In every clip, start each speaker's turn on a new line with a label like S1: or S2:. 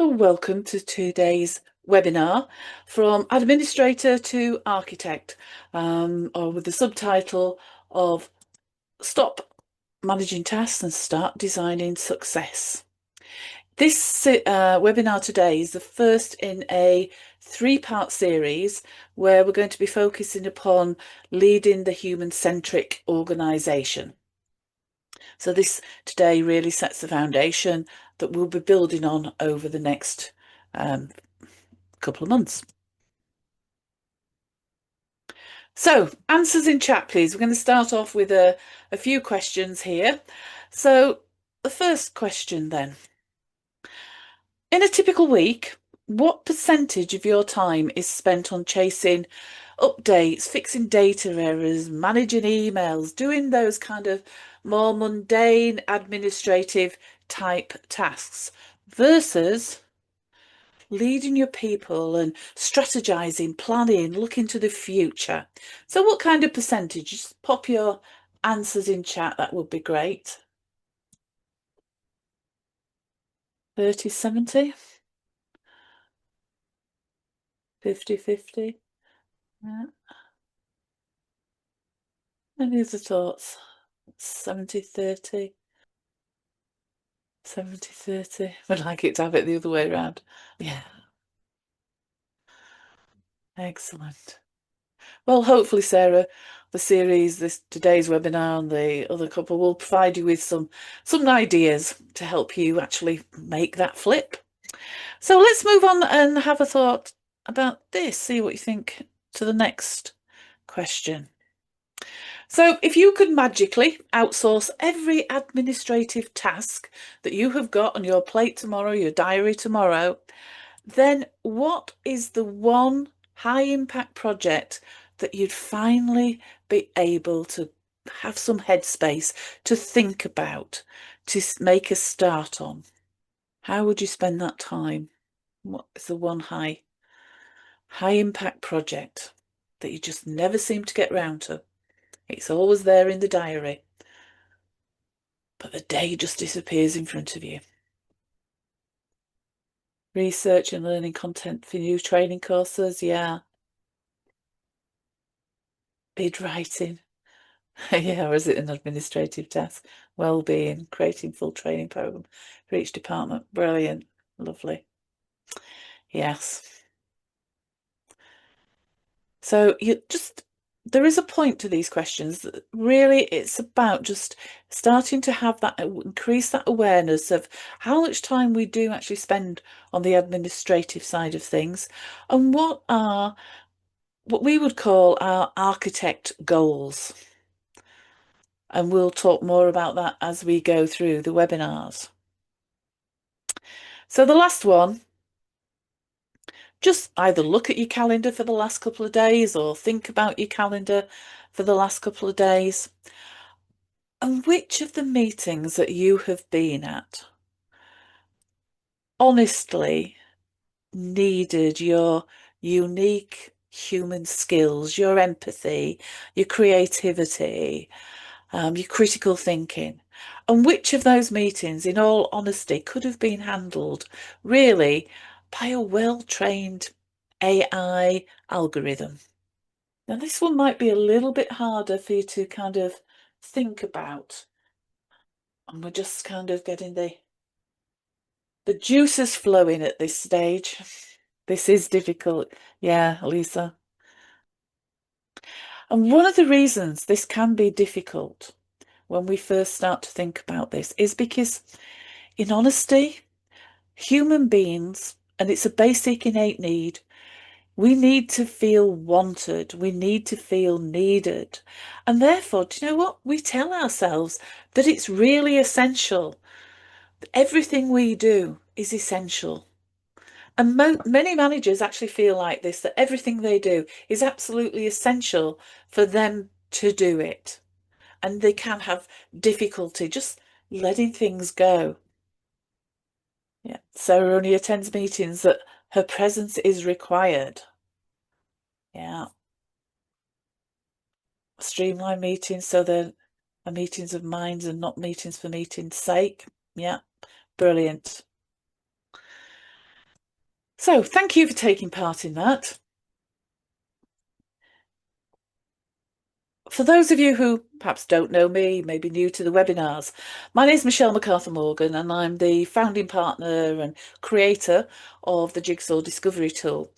S1: So welcome to today's webinar from Administrator to Architect, or with the subtitle of Stop Managing Tasks and Start Designing Success. This webinar today is the first in a three-part series where we're going to be focusing upon leading the human-centric organisation. So this today really sets the foundation that we'll be building on over the next couple of months. So answers in chat, please. We're going to start off with a few questions here. So the first question then. In a typical week, what percentage of your time is spent on chasing updates, fixing data errors, managing emails, doing those kind of more mundane administrative type tasks versus leading your people and strategizing, planning, looking to the future? So what kind of percentage? Just pop your answers in chat. That would be great. 30, 70, 50, 50. Yeah. Any other thoughts? 70, 30. 70, 30. I'd like it to have it the other way around. Yeah. Excellent. Well, hopefully, Sarah, the series, today's webinar and the other couple will provide you with some ideas to help you actually make that flip. So let's move on and have a thought about this. See what you think to the next question. So if you could magically outsource every administrative task that you have got on your plate tomorrow, your diary tomorrow, then what is the one high impact project that you'd finally be able to have some headspace to think about, to make a start on? How would you spend that time? What is the one high impact project that you just never seem to get round to? It's always there in the diary, but the day just disappears in front of you. Research and learning content for new training courses, yeah. Bid writing. Yeah, or is it an administrative task? Well-being, creating full training program for each department. Brilliant. Lovely. Yes. So there is a point to these questions. Really, it's about just starting to have that, increase that awareness of how much time we do actually spend on the administrative side of things and what we would call our architect goals. And we'll talk more about that as we go through the webinars. So the last one, just either look at your calendar for the last couple of days or think about your calendar for the last couple of days. And which of the meetings that you have been at honestly needed your unique human skills, your empathy, your creativity, your critical thinking? And which of those meetings, in all honesty, could have been handled really by a well-trained AI algorithm? Now, this one might be a little bit harder for you to kind of think about. And we're just kind of getting the juices flowing at this stage. This is difficult. Yeah, Lisa. And one of the reasons this can be difficult when we first start to think about this is because, in honesty, human beings, and it's a basic innate need, we need to feel wanted. We need to feel needed. And therefore, do you know what? We tell ourselves that it's really essential. Everything we do is essential. And many managers actually feel like this, that everything they do is absolutely essential for them to do it. And they can have difficulty just letting things go. Yeah, Sarah only attends meetings that her presence is required. Yeah. Streamline meetings so they're meetings of minds and not meetings for meeting's sake. Yeah, brilliant. So thank you for taking part in that. For those of you who perhaps don't know me, maybe new to the webinars, my name is Michelle MacArthur Morgan and I'm the founding partner and creator of the Jigsaw Discovery Tool.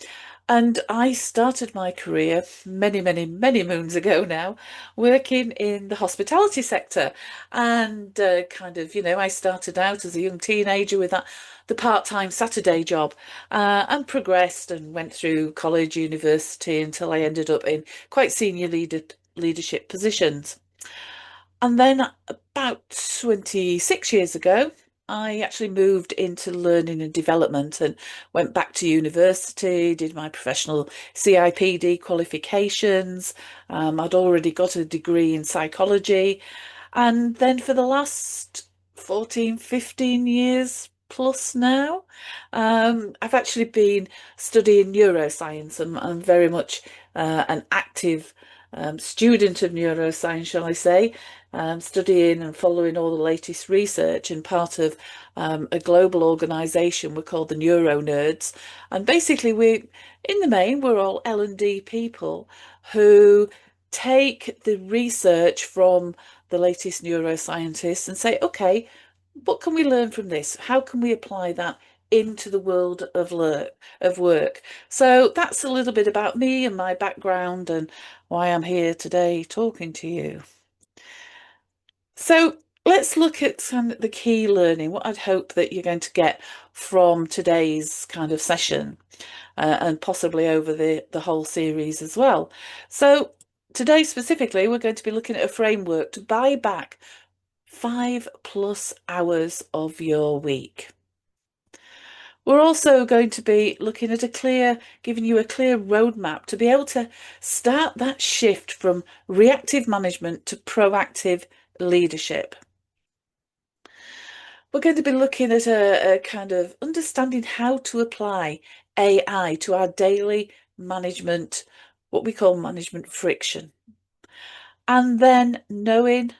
S1: And I started my career many, many, many moons ago now, working in the hospitality sector. And I started out as a young teenager with the part-time Saturday job, and progressed and went through college, university until I ended up in quite senior leadership positions. And then about 26 years ago, I actually moved into learning and development and went back to university, did my professional CIPD qualifications. I'd already got a degree in psychology. And then for the last 14, 15 years plus now, I've actually been studying neuroscience. I'm very much an active student of neuroscience, shall I say, studying and following all the latest research and part of a global organisation we're called the Neuro Nerds. And basically, in the main, we're all L&D people who take the research from the latest neuroscientists and say, okay, what can we learn from this? How can we apply that into the world of work? So that's a little bit about me and my background and why I'm here today talking to you. So let's look at some of the key learning, what I'd hope that you're going to get from today's kind of session, and possibly over the whole series as well. So today specifically, we're going to be looking at a framework to buy back 5+ hours of your week. We're also going to be looking at giving you a clear roadmap to be able to start that shift from reactive management to proactive leadership. We're going to be looking at a kind of understanding how to apply AI to our daily management, what we call management friction. And then knowing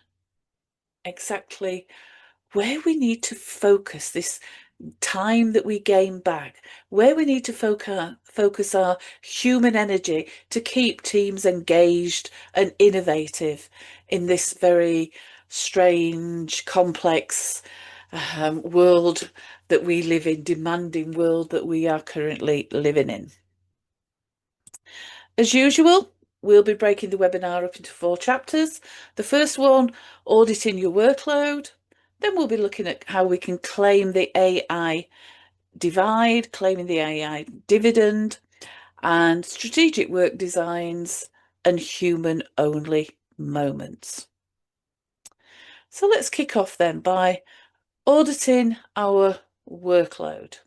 S1: exactly where we need to focus this time that we gain back, where we need to focus our human energy to keep teams engaged and innovative in this very strange, complex world that we live in, demanding world that we are currently living in. As usual, we'll be breaking the webinar up into 4 chapters. The first one, auditing your workload. Then we'll be looking at how we can claim the AI divide, claiming the AI dividend, and strategic work designs and human-only moments. So let's kick off then by auditing our workload.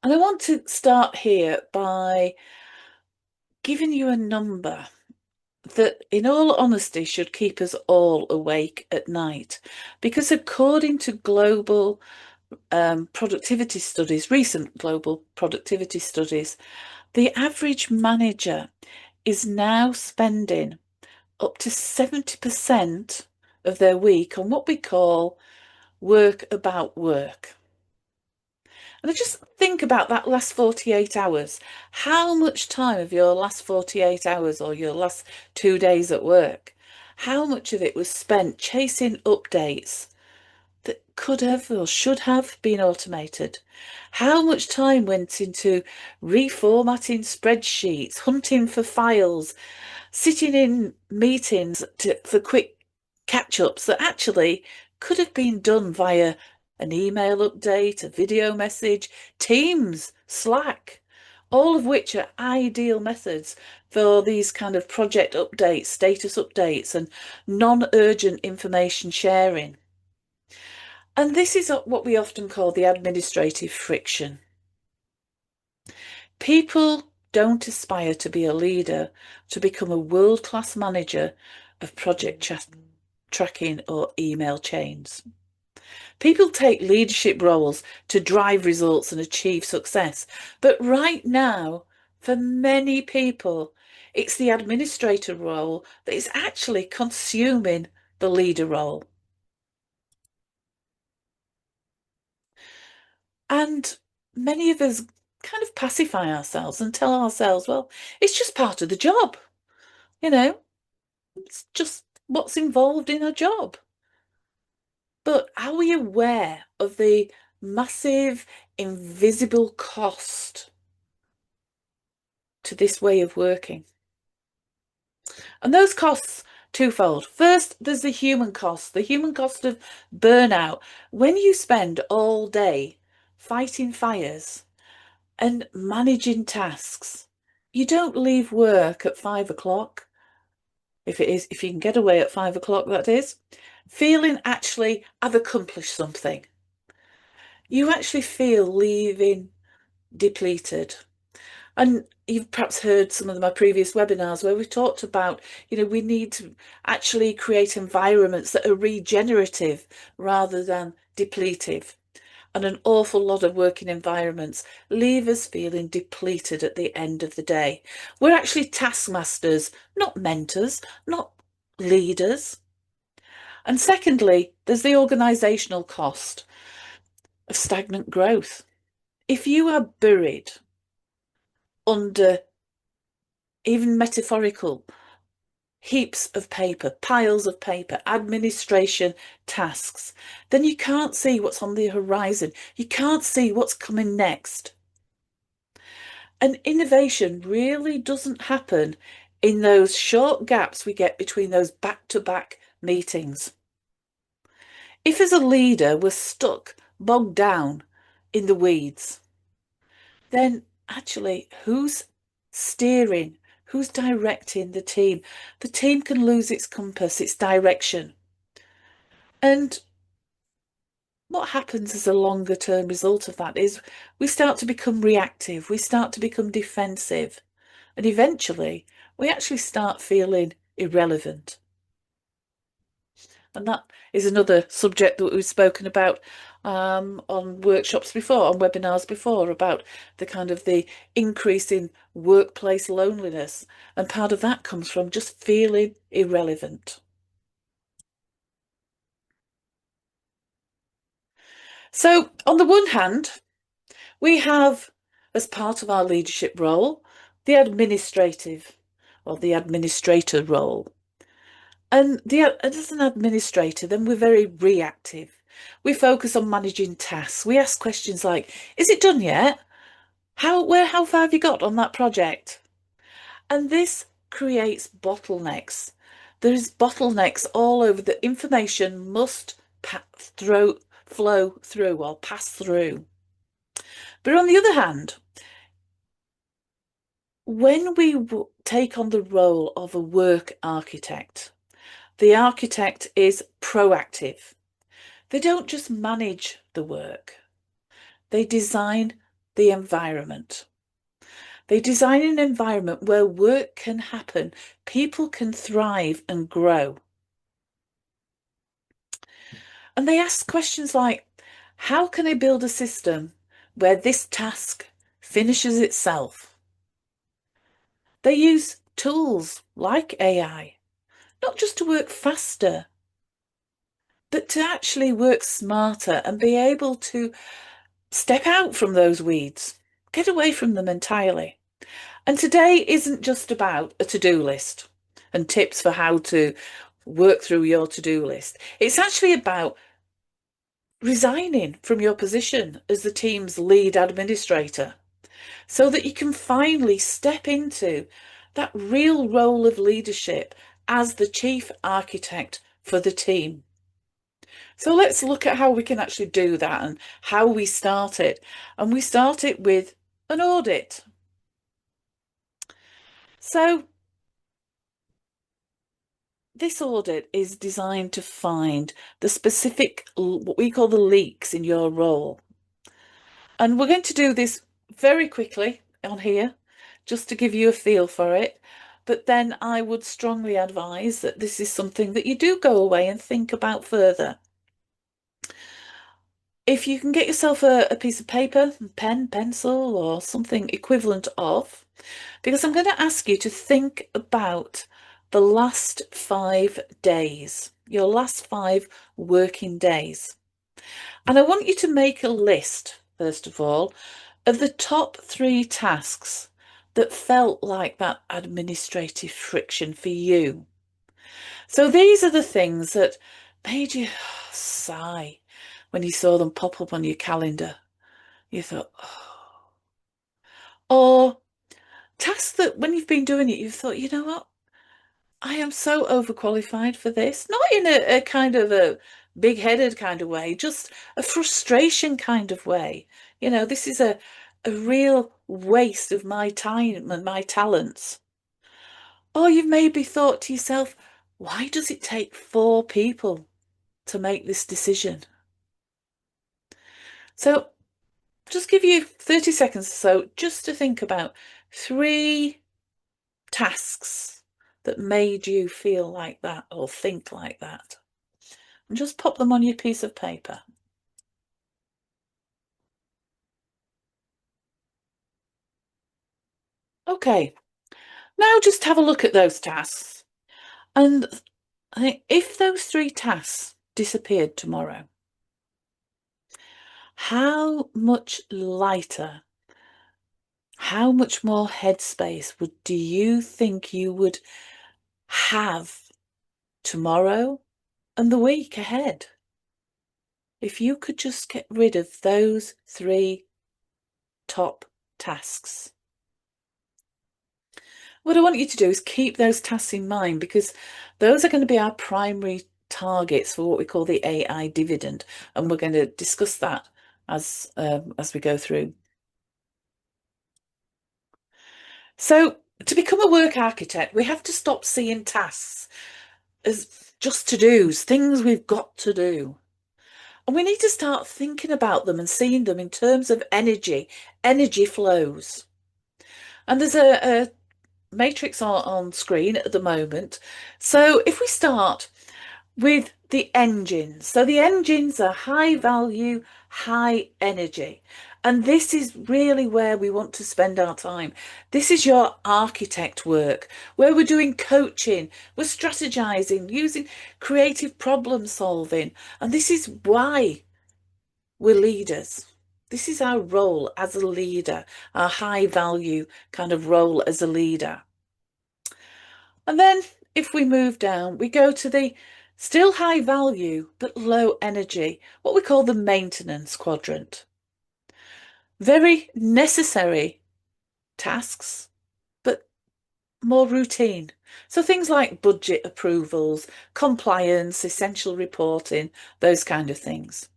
S1: And I want to start here by giving you a number that, in all honesty, should keep us all awake at night. Because according to global productivity studies, recent global productivity studies, the average manager is now spending up to 70% of their week on what we call work about work. And just think about that last 48 hours. How much time of your last 48 hours or your last 2 days at work, how much of it was spent chasing updates that could have or should have been automated? How much time went into reformatting spreadsheets, hunting for files, sitting in meetings for quick catch-ups that actually could have been done via an email update, a video message, Teams, Slack, all of which are ideal methods for these kind of project updates, status updates, and non-urgent information sharing. And this is what we often call the administrative friction. People don't aspire to be a leader, to become a world-class manager of project tracking or email chains. People take leadership roles to drive results and achieve success. But right now, for many people, it's the administrator role that is actually consuming the leader role. And many of us kind of pacify ourselves and tell ourselves, well, it's just part of the job, you know, it's just what's involved in a job. But are we aware of the massive invisible cost to this way of working? And those costs twofold. First, there's the human cost of burnout. When you spend all day fighting fires and managing tasks, you don't leave work at 5 o'clock. If you can get away at 5 o'clock, that is, feeling actually I've accomplished something. You actually feel leaving depleted. And you've perhaps heard some of my previous webinars where we've talked about, we need to actually create environments that are regenerative rather than depletive. And an awful lot of working environments leave us feeling depleted at the end of the day. We're actually taskmasters, not mentors, not leaders. And secondly, there's the organisational cost of stagnant growth. If you are buried under even metaphorical heaps of paper, piles of paper, administration tasks, then you can't see what's on the horizon. You can't see what's coming next. And innovation really doesn't happen in those short gaps we get between those back-to-back meetings. If as a leader we're stuck, bogged down in the weeds, then actually who's steering? Who's directing the team? The team can lose its compass, its direction. And what happens as a longer term result of that is we start to become reactive, we start to become defensive, and eventually we actually start feeling irrelevant. And that is another subject that we've spoken about on workshops before, on webinars before, about the increase in workplace loneliness. And part of that comes from just feeling irrelevant. So on the one hand, we have, as part of our leadership role, the administrative or the administrator role. And as an administrator, then we're very reactive. We focus on managing tasks. We ask questions like, is it done yet? How far have you got on that project? And this creates bottlenecks. There's bottlenecks all over. The information must flow through or pass through. But on the other hand, when we take on the role of a work architect, the architect is proactive. They don't just manage the work, they design the environment. They design an environment where work can happen, people can thrive and grow. And they ask questions like, how can I build a system where this task finishes itself? They use tools like AI, not just to work faster, but to actually work smarter and be able to step out from those weeds, get away from them entirely. And today isn't just about a to-do list and tips for how to work through your to-do list. It's actually about resigning from your position as the team's lead administrator so that you can finally step into that real role of leadership as the chief architect for the team. So let's look at how we can actually do that and how we start it. And we start it with an audit. So this audit is designed to find the specific, what we call the leaks in your role. And we're going to do this very quickly on here, just to give you a feel for it. But then I would strongly advise that this is something that you do go away and think about further. If you can get yourself a piece of paper, pen, pencil, or something equivalent of, because I'm going to ask you to think about the last 5 days, your last 5 working days. And I want you to make a list first of all, of the top three tasks that felt like that administrative friction for you. So these are the things that made you sigh when you saw them pop up on your calendar. You thought, oh. Or tasks that when you've been doing it, you've thought, you know what? I am so overqualified for this. Not in a kind of a big-headed kind of way, just a frustration kind of way. This is a real waste of my time and my talents. Or you've maybe thought to yourself, why does it take four people to make this decision? So just give you 30 seconds or so just to think about three tasks that made you feel like that or think like that. And just pop them on your piece of paper. Okay, now just have a look at those tasks. And I think if those three tasks disappeared tomorrow, how much lighter, how much more headspace do you think you would have tomorrow and the week ahead if you could just get rid of those three top tasks? What I want you to do is keep those tasks in mind, because those are going to be our primary targets for what we call the AI dividend, and we're going to discuss that as we go through. So to become a work architect, we have to stop seeing tasks as just to-dos, things we've got to do. And we need to start thinking about them and seeing them in terms of energy flows. And there's a matrix on screen at the moment. So if we start with the engines. So the engines are high value, high energy. And this is really where we want to spend our time. This is your architect work, where we're doing coaching, we're strategizing, using creative problem solving. And this is why we're leaders. This is our role as a leader, our high value kind of role as a leader. And then if we move down, we go to the still high value but low energy, what we call the maintenance quadrant. Very necessary tasks, but more routine. So things like budget approvals, compliance, essential reporting, those kind of things.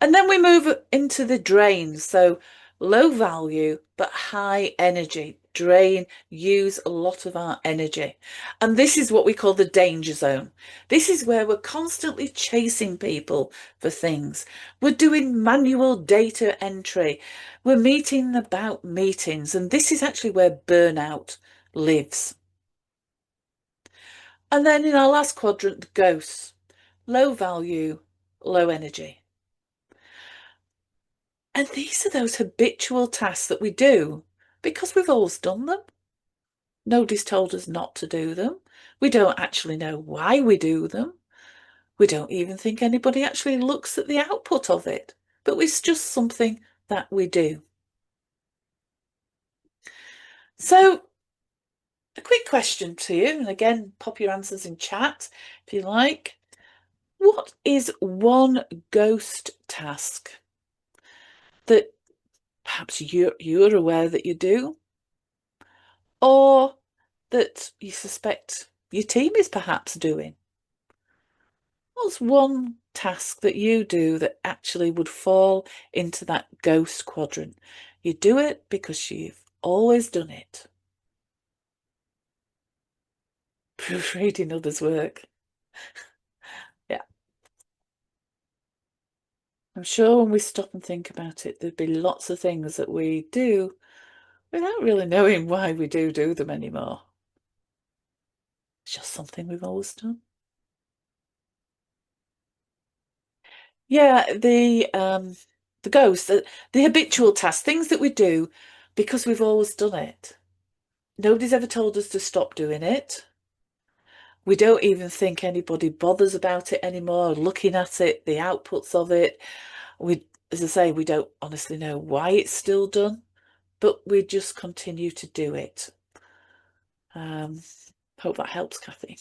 S1: And then we move into the drains. So low value, but high energy. Drain, use a lot of our energy. And this is what we call the danger zone. This is where we're constantly chasing people for things. We're doing manual data entry. We're meeting about meetings. And this is actually where burnout lives. And then in our last quadrant, the ghosts. Low value, low energy. And these are those habitual tasks that we do because we've always done them. Nobody's told us not to do them. We don't actually know why we do them. We don't even think anybody actually looks at the output of it, but it's just something that we do. So, a quick question to you, and again, pop your answers in chat if you like. What is one ghost task that perhaps you're aware that you do, or that you suspect your team is perhaps doing? What's one task that you do that actually would fall into that ghost quadrant? You do it because you've always done it. Proofreading others' work. Yeah. I'm sure when we stop and think about it, there'd be lots of things that we do without really knowing why we do them anymore. It's just something we've always done. Yeah, the ghost, the habitual tasks, things that we do because we've always done it. Nobody's ever told us to stop doing it. We don't even think anybody bothers about it anymore, looking at it, the outputs of it. as I say, we don't honestly know why it's still done, but we just continue to do it. Hope that helps, Kathy.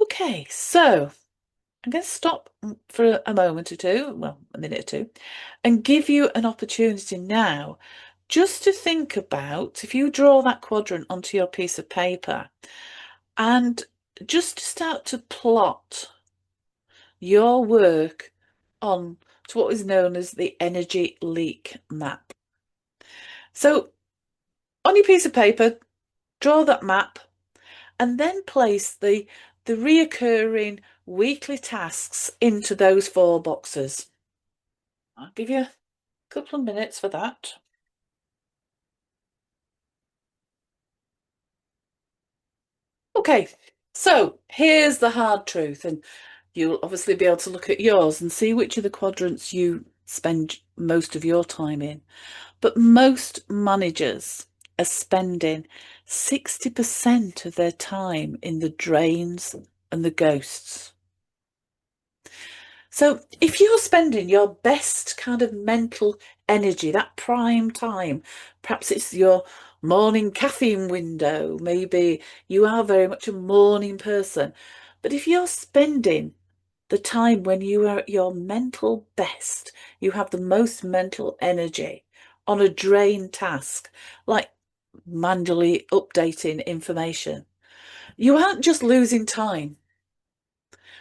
S1: Okay, so I'm going to stop for a moment or two, well, a minute or two, and give you an opportunity now just to think about if you draw that quadrant onto your piece of paper and just to start to plot your work on to what is known as the energy leak map. So on your piece of paper, draw that map and then place the reoccurring weekly tasks into those 4 boxes. I'll give you a couple of minutes for that. Okay, so here's the hard truth, and you'll obviously be able to look at yours and see which of the quadrants you spend most of your time in. But most managers are spending 60% of their time in the drains and the ghosts. So if you're spending your best kind of mental energy, that prime time, perhaps it's your morning caffeine window, maybe you are very much a morning person, but if you're spending the time when you are at your mental best, you have the most mental energy on a drain task, like manually updating information, you aren't just losing time.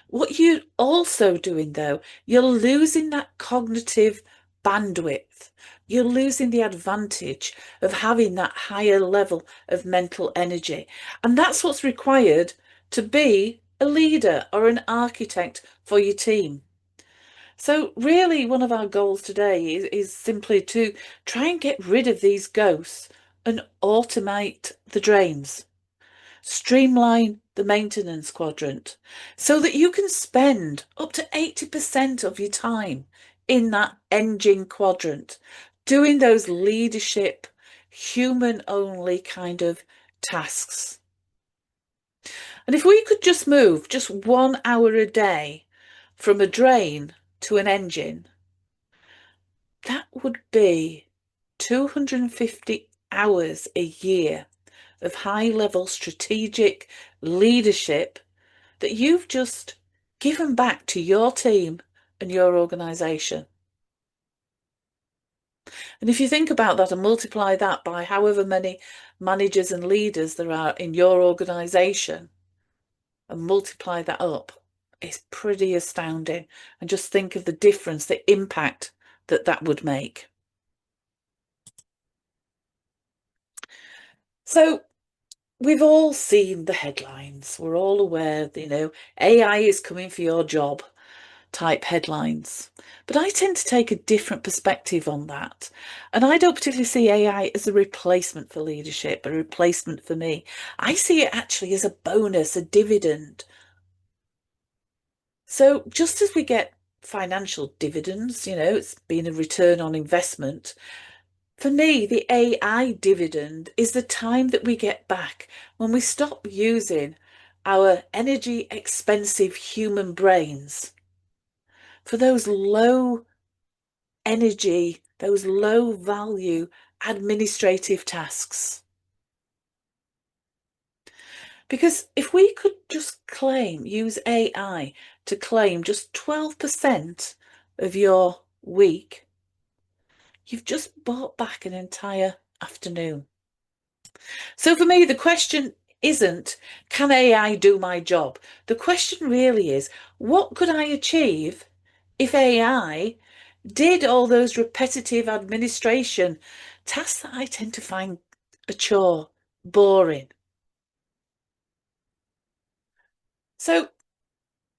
S1: What you're also doing, though, you're losing that cognitive bandwidth. You're losing the advantage of having that higher level of mental energy. And that's what's required to be a leader or an architect for your team. So, really, one of our goals today is simply to try and get rid of these ghosts and automate the drains. Streamline the maintenance quadrant so that you can spend up to 80% of your time in that engine quadrant, doing those leadership, human only kind of tasks. And if we could just move just 1 hour a day from a drain to an engine, that would be 250 hours a year of high level strategic leadership that you've just given back to your team and your organisation. And if you think about that and multiply that by however many managers and leaders there are in your organisation and multiply that up, it's pretty astounding. And just think of the difference, the impact that that would make. So we've all seen the headlines. We're all aware that, AI is coming for your job type headlines. But I tend to take a different perspective on that. And I don't particularly see AI as a replacement for leadership, a replacement for me. I see it actually as a bonus, a dividend. So just as we get financial dividends, it's been a return on investment. For me, the AI dividend is the time that we get back when we stop using our energy expensive human brains for those low energy, those low value administrative tasks. Because if we could just use AI to claim just 12% of your week, you've just bought back an entire afternoon. So for me, the question isn't, can AI do my job? The question really is, what could I achieve if AI did all those repetitive administration tasks that I tend to find a chore, boring? So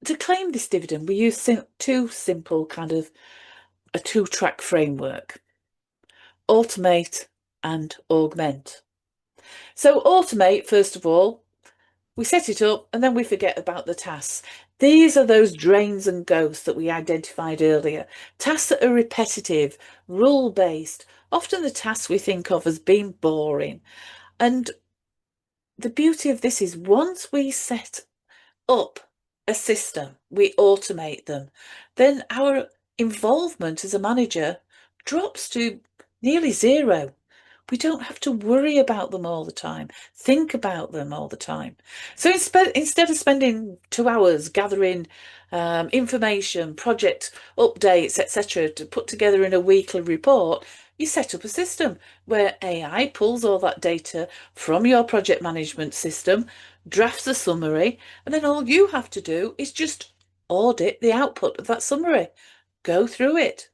S1: to claim this dividend, we use two simple a 2-track framework: automate and augment. So automate, first of all, we set it up and then we forget about the tasks. These are those drains and ghosts that we identified earlier. Tasks that are repetitive, rule-based, often the tasks we think of as being boring. And the beauty of this is once we set up a system, we automate them, then our involvement as a manager drops to nearly zero. We don't have to worry about them all the time, think about them all the time. So instead of spending 2 hours gathering information, project updates, etc., to put together in a weekly report, you set up a system where AI pulls all that data from your project management system, drafts a summary, and then all you have to do is just audit the output of that summary. Go through it.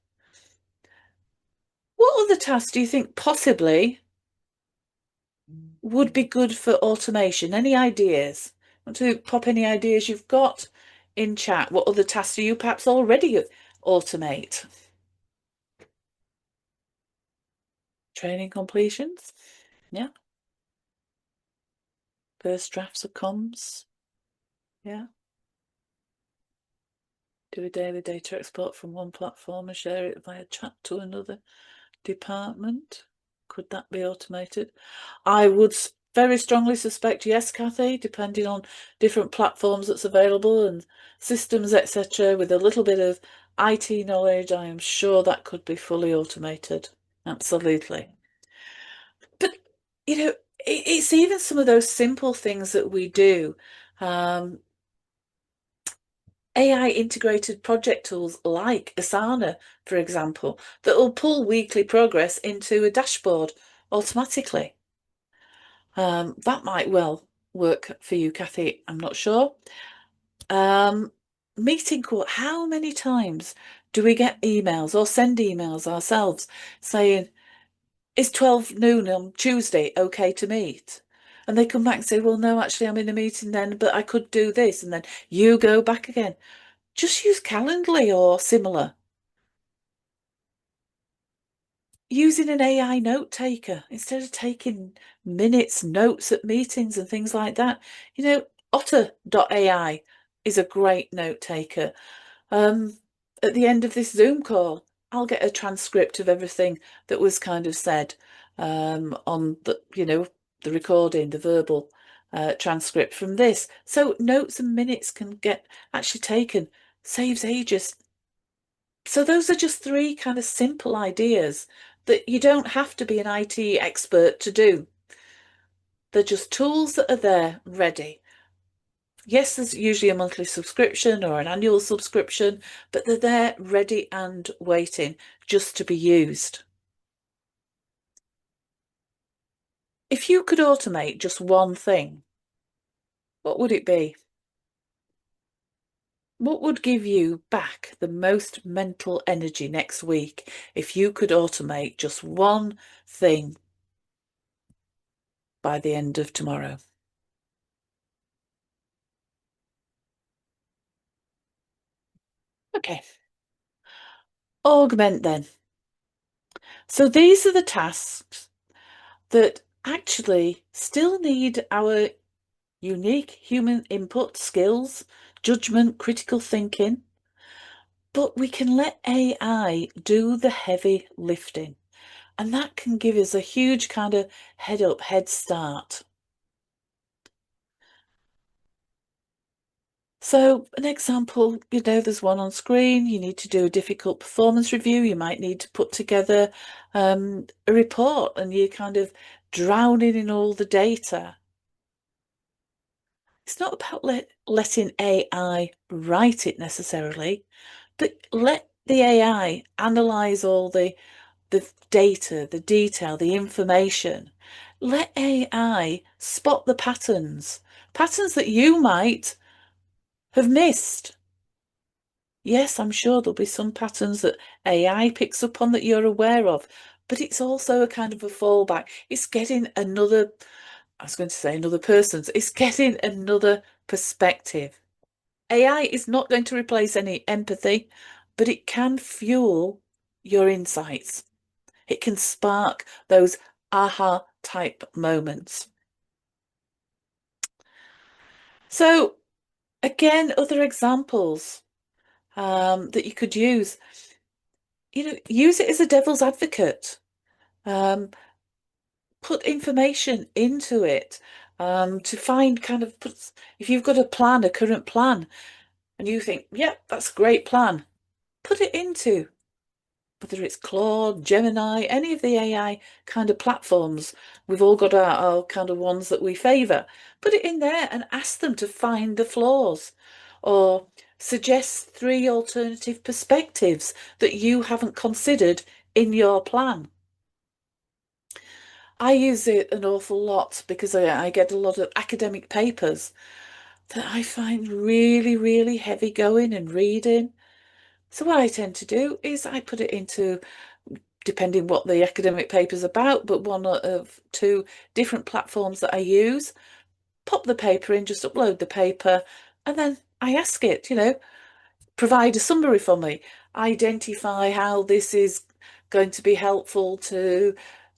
S1: What other tasks do you think possibly would be good for automation? Any ideas? Want to pop any ideas you've got in chat? What other tasks do you perhaps already automate? Training completions? Yeah. First drafts of comms? Yeah. Do a daily data export from one platform and share it via chat to another department? Could that be automated? I would very strongly suspect yes, Kathy, depending on different platforms that's available and systems, etc. With a little bit of IT knowledge, I am sure that could be fully automated. Absolutely. But, it's even some of those simple things that we do. AI integrated project tools like Asana, for example, that will pull weekly progress into a dashboard automatically. That might well work for you, Kathy. I'm not sure. Meeting quote. How many times do we get emails or send emails ourselves saying, is 12 noon on Tuesday okay to meet? And they come back and say, well, no, actually, I'm in a meeting then, but I could do this. And then you go back again. Just use Calendly or similar. Using an AI note taker instead of taking minutes, notes at meetings and things like that. Otter.ai is a great note taker. At the end of this Zoom call, I'll get a transcript of everything that was kind of said on the recording, the verbal transcript from this. So notes and minutes can get actually taken, saves ages. So those are just three kind of simple ideas that you don't have to be an IT expert to do. They're just tools that are there ready. Yes, there's usually a monthly subscription or an annual subscription, but they're there ready and waiting just to be used. If you could automate just one thing, what would it be? What would give you back the most mental energy next week if you could automate just one thing by the end of tomorrow? Okay, augment then. So these are the tasks that actually still need our unique human input, skills, judgment, critical thinking, but we can let AI do the heavy lifting. And that can give us a huge kind of head start. So, an example, there's one on screen. You need to do a difficult performance review. You might need to put together a report and you're kind of drowning in all the data. It's not about letting AI write it necessarily, but let the AI analyze all the data, the detail, the information. Let AI spot the patterns that you might have missed. Yes, I'm sure there'll be some patterns that AI picks up on that you're aware of, but it's also a kind of a fallback. It's getting another, I was going to say another person's, it's getting another perspective. AI is not going to replace any empathy, but it can fuel your insights. It can spark those aha type moments. So, again, other examples that you could use. Use it as a devil's advocate. Um, put information into it to find if you've got a plan, a current plan, and you think, yep, that's a great plan. Put it into whether it's Claude, Gemini, any of the AI kind of platforms. We've all got our kind of ones that we favour. Put it in there and ask them to find the flaws or suggest 3 alternative perspectives that you haven't considered in your plan. I use it an awful lot because I get a lot of academic papers that I find really, really heavy going and reading. So what I tend to do is I put it into, depending what the academic paper's about, but one of 2 different platforms that I use. Pop the paper in, just upload the paper, and then I ask it, provide a summary for me, identify how this is going to be helpful to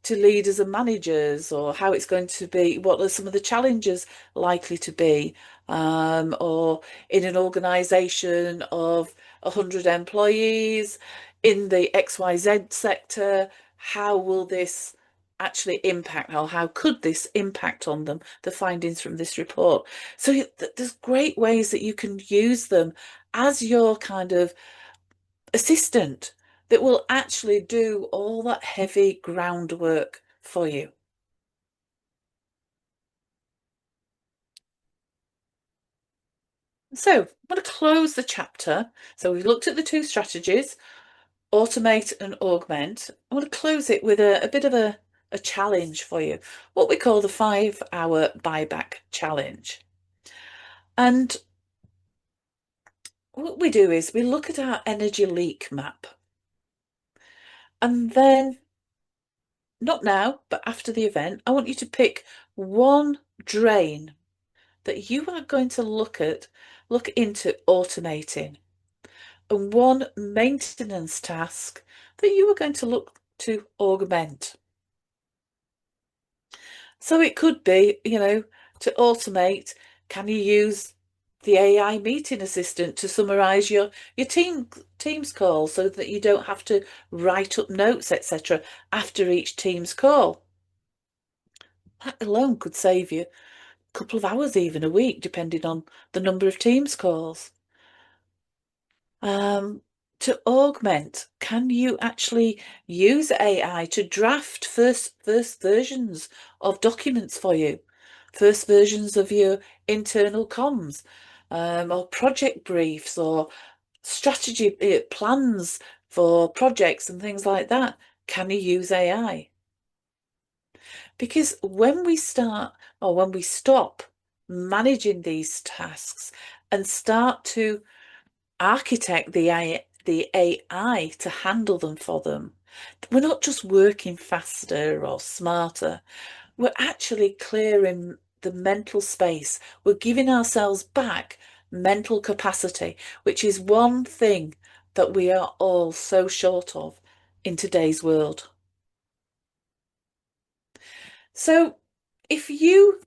S1: leaders and managers, or how it's going to be, what are some of the challenges likely to be, or in an organisation of 100 employees in the XYZ sector, how will this actually impact, or how could this impact on them, the findings from this report. So there's great ways that you can use them as your kind of assistant that will actually do all that heavy groundwork for you. So I'm going to close the chapter. So we've looked at the 2 strategies, automate and augment. I want to close it with a bit of a challenge for you, what we call the 5-hour buyback challenge. And what we do is we look at our energy leak map. And then, not now, but after the event, I want you to pick one drain that you are going to look into automating, and one maintenance task that you are going to look to augment. So it could be, to automate, can you use the AI meeting assistant to summarize your Teams call so that you don't have to write up notes, etc., after each Teams call? That alone could save you a couple of hours, even a week, depending on the number of Teams calls. To augment, can you actually use AI to draft first versions of documents for you, first versions of your internal comms, or project briefs, or strategy plans for projects and things like that? Can you use AI? Because when we start, or when we stop managing these tasks and start to architect the AI to handle them for them, we're not just working faster or smarter, we're actually clearing the mental space. We're giving ourselves back mental capacity, which is one thing that we are all so short of in today's world. So if you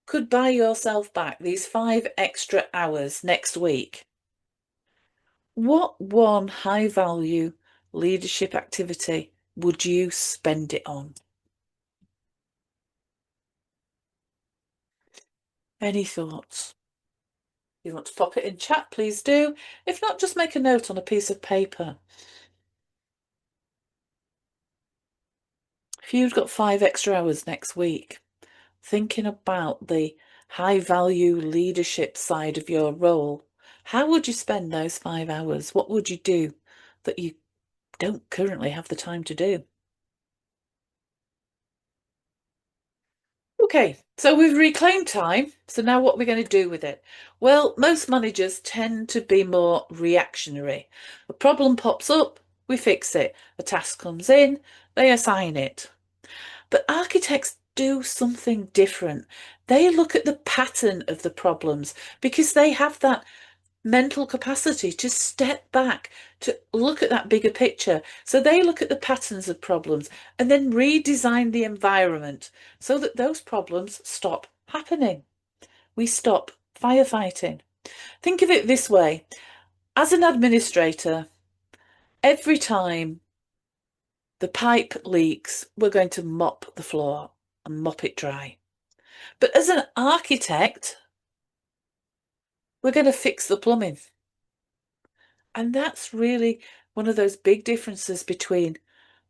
S1: could buy yourself back these 5 extra hours next week, what one high value leadership activity would you spend it on? Any thoughts? You want to pop it in chat, please do. If not, just make a note on a piece of paper. If you've got 5 extra hours next week, thinking about the high value leadership side of your role, how would you spend those 5 hours? What would you do that you don't currently have the time to do? Okay, so we've reclaimed time. So now what are we going to do with it? Well, most managers tend to be more reactionary. A problem pops up, we fix it. A task comes in, they assign it. But architects do something different. They look at the pattern of the problems because they have that mental capacity to step back, to look at that bigger picture. So they look at the patterns of problems and then redesign the environment so that those problems stop happening. We stop firefighting. Think of it this way. As an administrator, every time the pipe leaks, we're going to mop the floor and mop it dry. But as an architect, we're going to fix the plumbing. And that's really one of those big differences between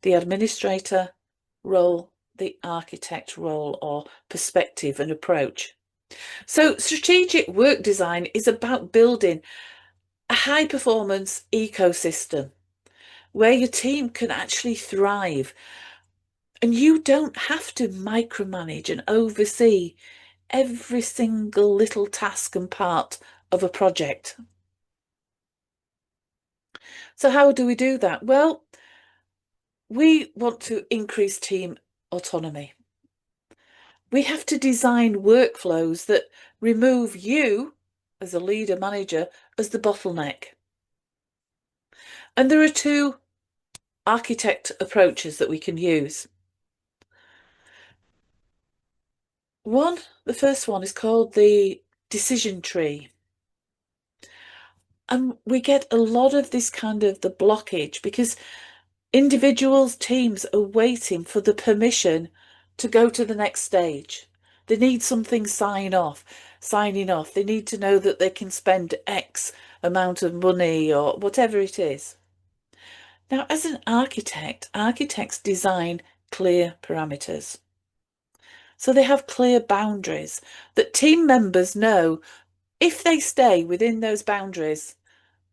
S1: the administrator role, the architect role, or perspective and approach. So, strategic work design is about building a high performance ecosystem where your team can actually thrive and you don't have to micromanage and oversee every single little task and part of a project. So, how do we do that? Well, we want to increase team autonomy. We have to design workflows that remove you as a leader manager as the bottleneck. And there are two architect approaches that we can use. The first one is called the decision tree. And we get a lot of this kind of the blockage because individuals, teams are waiting for the permission to go to the next stage. They need something signing off. They need to know that they can spend X amount of money or whatever it is. Now, as an architect, architects design clear parameters. So they have clear boundaries that team members know if they stay within those boundaries,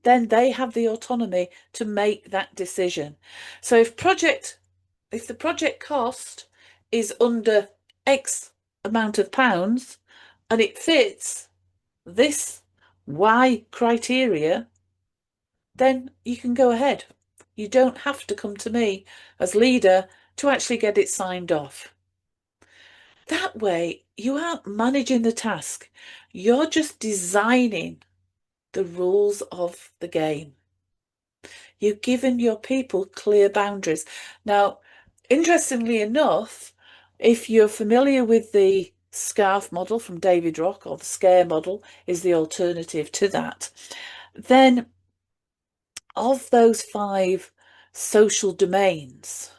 S1: then they have the autonomy to make that decision. So if the project cost is under X amount of pounds and it fits this Y criteria, then you can go ahead. You don't have to come to me as leader to actually get it signed off. That way, you aren't managing the task. You're just designing the rules of the game. You've given your people clear boundaries. Now, interestingly enough, if you're familiar with the SCARF model from David Rock, or the SCARE model is the alternative to that, then of those 5 social domains,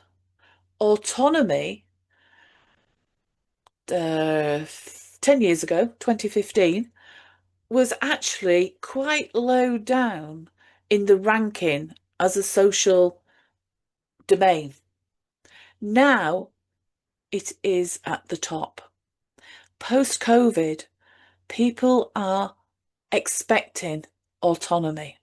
S1: autonomy, 10 years ago, 2015, was actually quite low down in the ranking as a social domain. Now it is at the top. Post-COVID, people are expecting autonomy.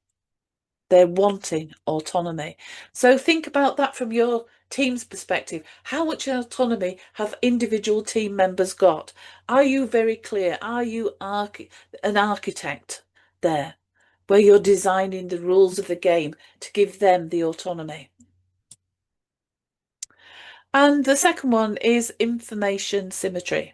S1: They're wanting autonomy. So think about that from your team's perspective. How much autonomy have individual team members got? Are you very clear? Are you an architect there, where you're designing the rules of the game to give them the autonomy? And the second one is information symmetry.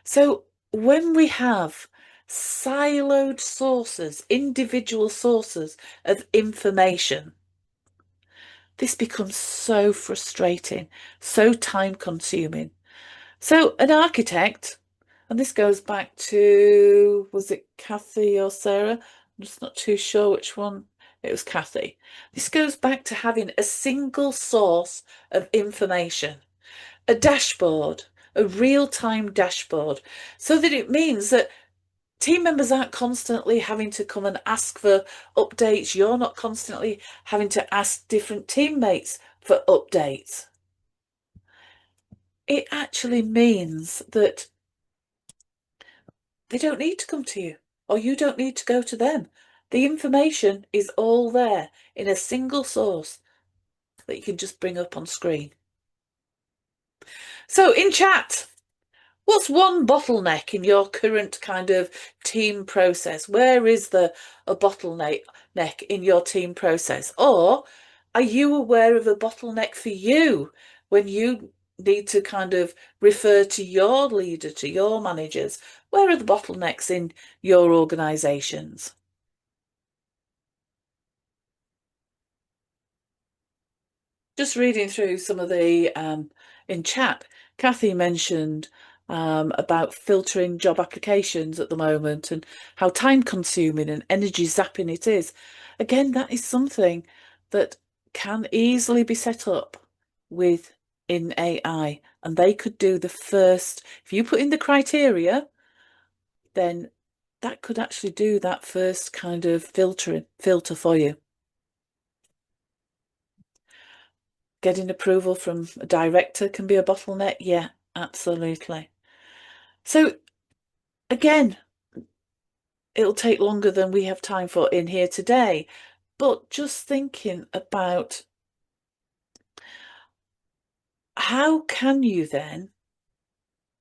S1: So when we have siloed sources, individual sources of information, this becomes so frustrating, so time consuming. So an architect, and this goes back to, was it Kathy or Sarah? I'm just not too sure which one. It was Kathy. This goes back to having a single source of information, a dashboard, a real-time dashboard, so that it means that team members aren't constantly having to come and ask for updates. You're not constantly having to ask different teammates for updates. It actually means that they don't need to come to you, or you don't need to go to them. The information is all there in a single source that you can just bring up on screen. So in chat, what's one bottleneck in your current kind of team process? Where is a bottleneck in your team process? Or are you aware of a bottleneck for you when you need to kind of refer to your leader, to your managers? Where are the bottlenecks in your organisations? Just reading through some of the in chat, Kathy mentioned about filtering job applications at the moment and how time consuming and energy zapping it is. Again, that is something that can easily be set up with in AI, and they could do the first. If you put in the criteria, then that could actually do that first kind of filter for you. Getting approval from a director can be a bottleneck. Yeah, absolutely. So again, it'll take longer than we have time for in here today, but just thinking about how can you then,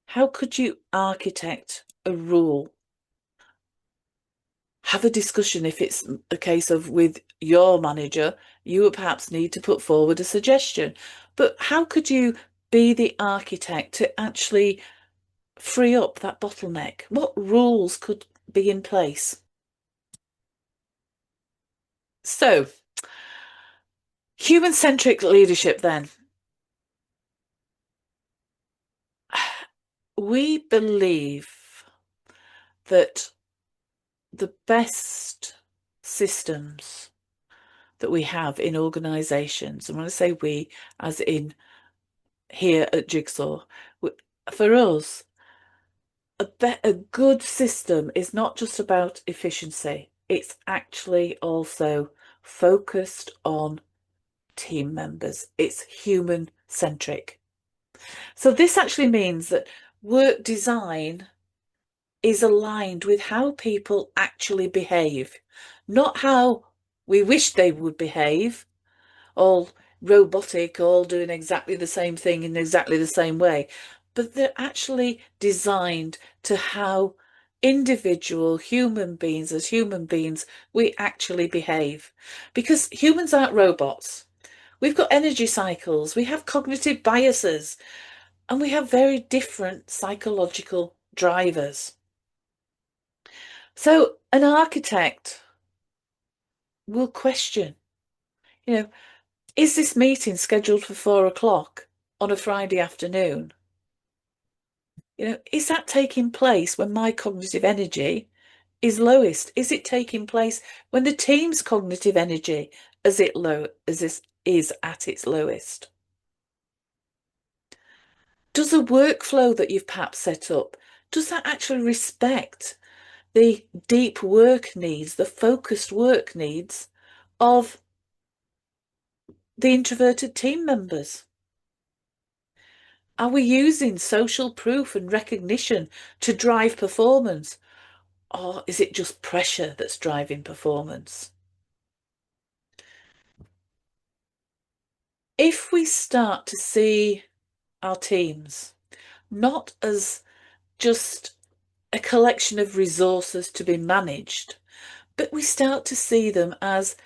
S1: how could you architect a rule? Have a discussion if it's a case of with your manager, you would perhaps need to put forward a suggestion. But how could you be the architect to actually free up that bottleneck? What rules could be in place? So, human-centric leadership then. We believe that the best systems that we have in organisations, and when I say we, as in here at Jigsaw, for us, a good system is not just about efficiency, it's actually also focused on team members. It's human centric. So this actually means that work design is aligned with how people actually behave, not how we wish they would behave, all robotic, all doing exactly the same thing in exactly the same way, but they're actually designed to how individual human beings, as human beings, we actually behave. Because humans aren't robots. We've got energy cycles, we have cognitive biases, and we have very different psychological drivers. So an architect will question, you know, is this meeting scheduled for 4 o'clock on a Friday afternoon? Is that taking place when my cognitive energy is lowest? Is it taking place when the team's cognitive energy is at its lowest? Does the workflow that you've perhaps set up, does that actually respect the deep work needs, the focused work needs of the introverted team members? Are we using social proof and recognition to drive performance? Or is it just pressure that's driving performance? If we start to see our teams not as just a collection of resources to be managed, but we start to see them as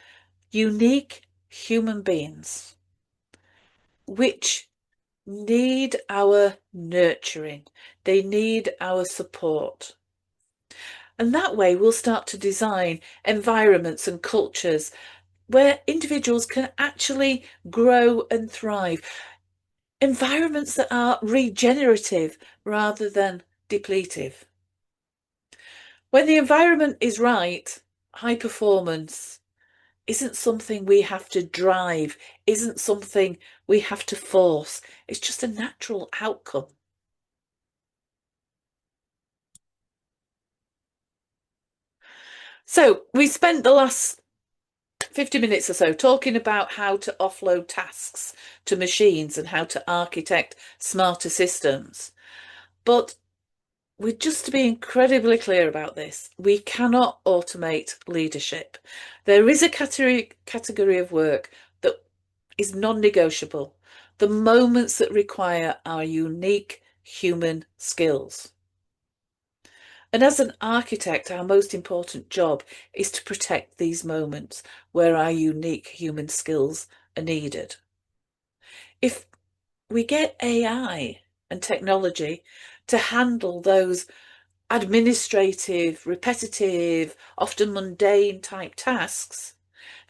S1: unique human beings, which need our nurturing, they need our support. And that way we'll start to design environments and cultures where individuals can actually grow and thrive. Environments that are regenerative rather than depletive. When the environment is right, high performance isn't something we have to drive, isn't something we have to force. It's just a natural outcome. So we spent the last 50 minutes or so talking about how to offload tasks to machines and how to architect smarter systems. But just to be incredibly clear about this, we cannot automate leadership. There is a category of work that is non-negotiable. The moments that require our unique human skills. And as an architect, our most important job is to protect these moments where our unique human skills are needed. If we get AI and technology to handle those administrative, repetitive, often mundane type tasks,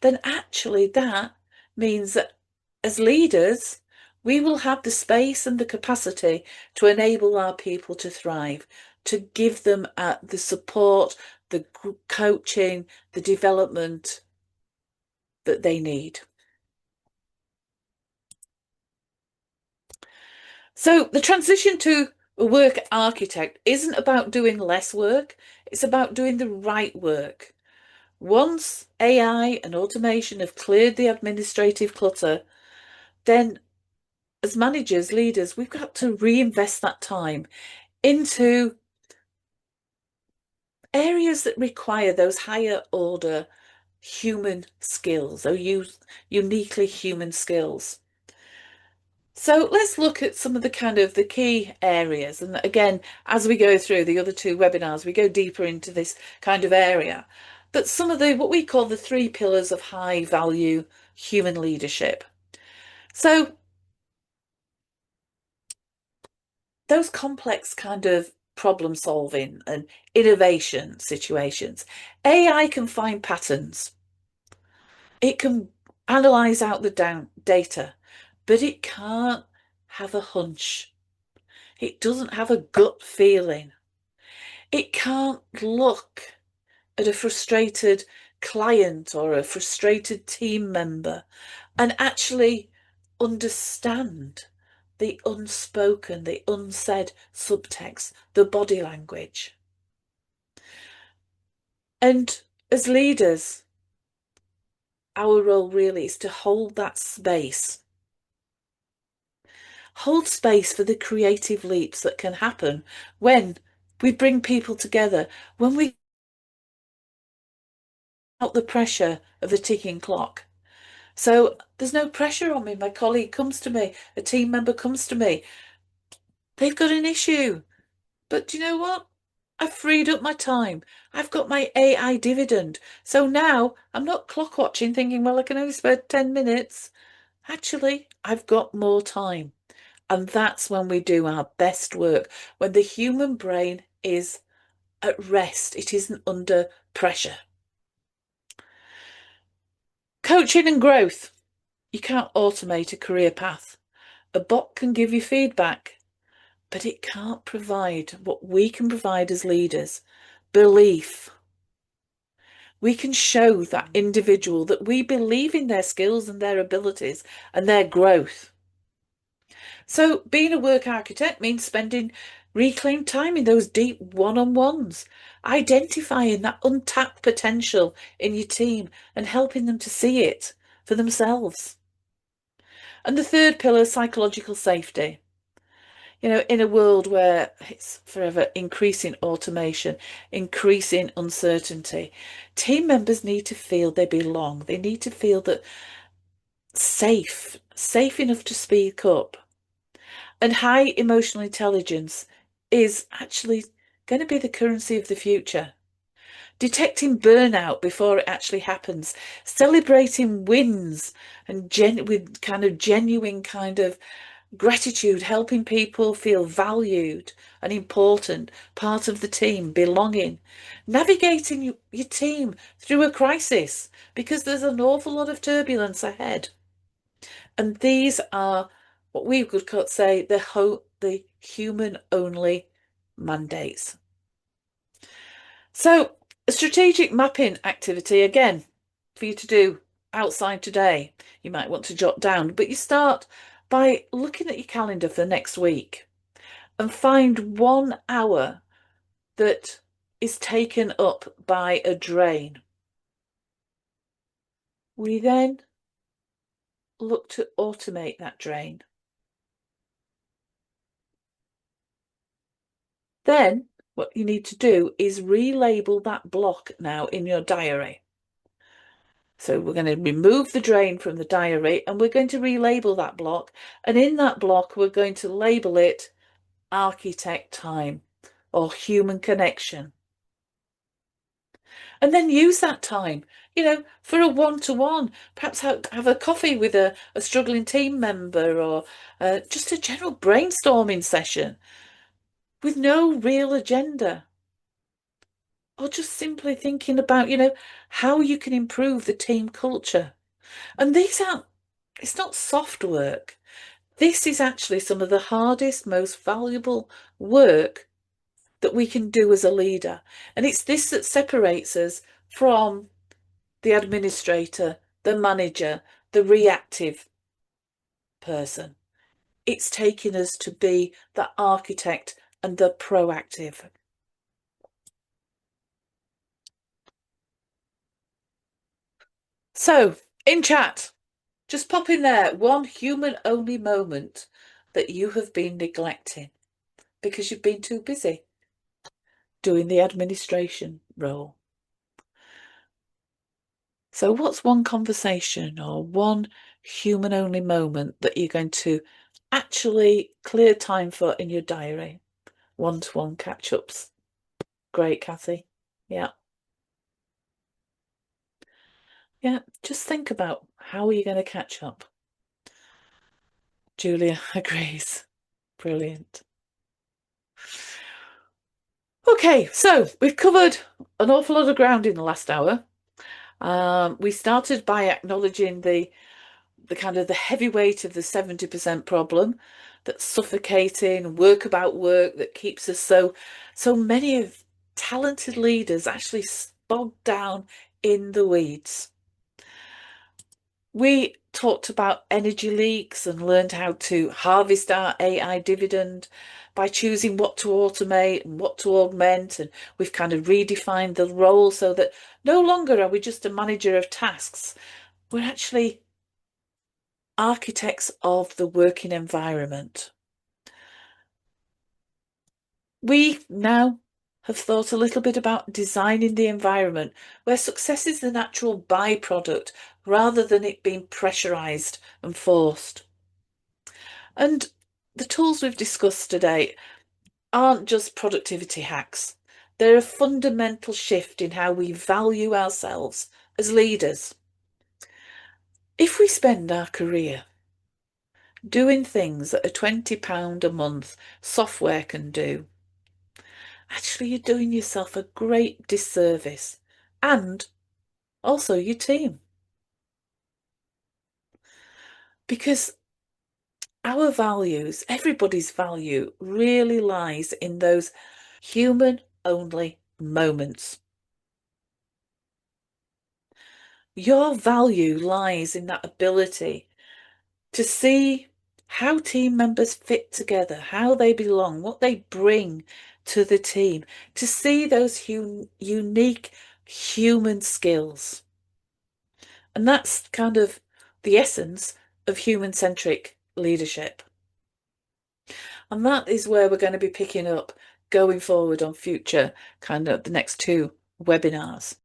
S1: then actually that means that as leaders, we will have the space and the capacity to enable our people to thrive, to give them the support, the coaching, the development that they need. So the transition to A work architect isn't about doing less work, it's about doing the right work. Once AI and automation have cleared the administrative clutter, then as managers, leaders, we've got to reinvest that time into areas that require those higher order human skills, those uniquely human skills. So let's look at some of the kind of the key areas. And again, as we go through the other two webinars, we go deeper into this kind of area. But some of the what we call the three pillars of high value human leadership. So those complex kind of problem solving and innovation situations, AI can find patterns. It can analyze out the data, but it can't have a hunch. It doesn't have a gut feeling. It can't look at a frustrated client or a frustrated team member and actually understand the unspoken, the unsaid subtext, the body language. And as leaders, our role really is to hold that space. Hold space for the creative leaps that can happen when we bring people together, when we out the pressure of the ticking clock. So there's no pressure on me. My colleague comes to me, a team member comes to me. They've got an issue. But do you know what? I've freed up my time. I've got my AI dividend. So now I'm not clock watching thinking, well, I can only spare 10 minutes. Actually, I've got more time. And that's when we do our best work, when the human brain is at rest. It isn't under pressure. Coaching and growth. You can't automate a career path. A bot can give you feedback, but it can't provide what we can provide as leaders: belief. We can show that individual that we believe in their skills and their abilities and their growth. So being a work architect means spending reclaimed time in those deep one-on-ones, identifying that untapped potential in your team and helping them to see it for themselves. And the third pillar, psychological safety. You know, in a world where it's forever increasing automation, increasing uncertainty, team members need to feel they belong. They need to feel that safe enough to speak up. And high emotional intelligence is actually going to be the currency of the future. Detecting burnout before it actually happens, celebrating wins and with kind of genuine kind of gratitude, helping people feel valued and important, part of the team, belonging, navigating your team through a crisis because there's an awful lot of turbulence ahead. And these are what we could say the human only mandates. So a strategic mapping activity, again, for you to do outside today, you might want to jot down, but you start by looking at your calendar for next week and find 1 hour that is taken up by a drain. We then look to automate that drain. Then what you need to do is relabel that block now in your diary. So we're going to remove the drain from the diary and we're going to relabel that block. And in that block, we're going to label it architect time or human connection. And then use that time, for a one-to-one, perhaps have a coffee with a struggling team member or just a general brainstorming session with no real agenda. Or just simply thinking about, how you can improve the team culture. And it's not soft work. This is actually some of the hardest, most valuable work that we can do as a leader. And it's this that separates us from the administrator, the manager, the reactive person. It's taking us to be the architect and the proactive. So, in chat, just pop in there one human-only moment that you have been neglecting because you've been too busy doing the administration role. So what's one conversation or one human-only moment that you're going to actually clear time for in your diary? One-to-one catch-ups. Great, Kathy. Yeah. Yeah, just think about how are you going to catch up? Julia agrees. Brilliant. Okay, so we've covered an awful lot of ground in the last hour. We started by acknowledging the kind of the heavy weight of the 70% problem that's suffocating, work about work that keeps us so many of talented leaders actually bogged down in the weeds. We talked about energy leaks and learned how to harvest our AI dividend by choosing what to automate and what to augment. And we've kind of redefined the role so that no longer are we just a manager of tasks. We're actually architects of the working environment. We now have thought a little bit about designing the environment where success is the natural byproduct rather than it being pressurized and forced. And the tools we've discussed today aren't just productivity hacks. They're a fundamental shift in how we value ourselves as leaders. If we spend our career doing things that a £20 a month software can do, actually you're doing yourself a great disservice and also your team. Because our values, everybody's value, really lies in those human-only moments. Your value lies in that ability to see how team members fit together, how they belong, what they bring to the team, to see those unique human skills. And that's kind of the essence of human-centric leadership. And that is where we're going to be picking up going forward on future, kind of the next two webinars.